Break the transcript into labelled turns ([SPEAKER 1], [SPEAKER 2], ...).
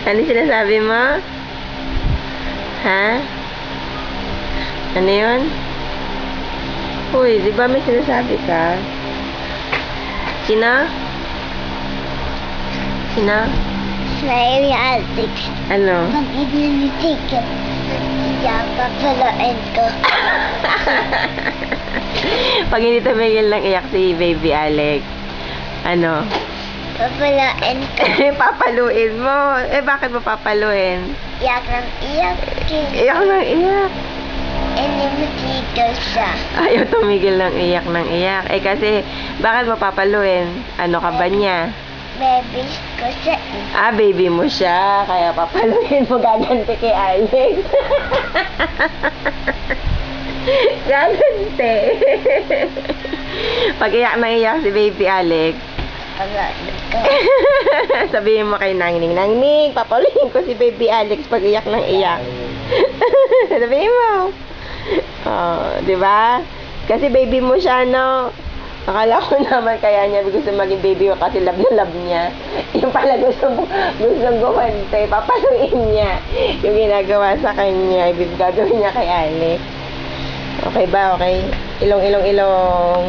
[SPEAKER 1] Ano sinasabi mo? Ha? Ano yun? Uy, di ba may sinasabi ka? Sino? Sino?
[SPEAKER 2] Baby Alex.
[SPEAKER 1] Ano?
[SPEAKER 2] Pag inilitik ka, papalain ko.
[SPEAKER 1] Pag hindi tumigil ng iyak si Baby Alex, ano?
[SPEAKER 2] Papalain ko.
[SPEAKER 1] Papaluin mo. Eh, bakit mo papaluin?
[SPEAKER 2] Iyak ng iyak.
[SPEAKER 1] Iyak ng iyak.
[SPEAKER 2] Inimitito siya.
[SPEAKER 1] Ayaw tumigil ng iyak. Eh, kasi, bakit mo papaluin? Ano ka ba niya?
[SPEAKER 2] Baby ko siya.
[SPEAKER 1] Ah, baby mo siya. Kaya papaluin mo, gaganti kay Alex. Gaganti. Pag iyak na iyak si Baby Alex,
[SPEAKER 2] Papalain ko.
[SPEAKER 1] sabihin mo kay Nangning, Nangning, papaluin ko si Baby Alex pag iyak ng iyak. Sabihin mo. Oh, di ba? Kasi baby mo siya, no? Akala ko naman kaya niya gusto maging baby mo kasi love na love niya. Yung pala gusto gumante, papaluin niya yung ginagawa sa kanya, gagawin niya kay Alex. Okay ba? Okay? Ilong.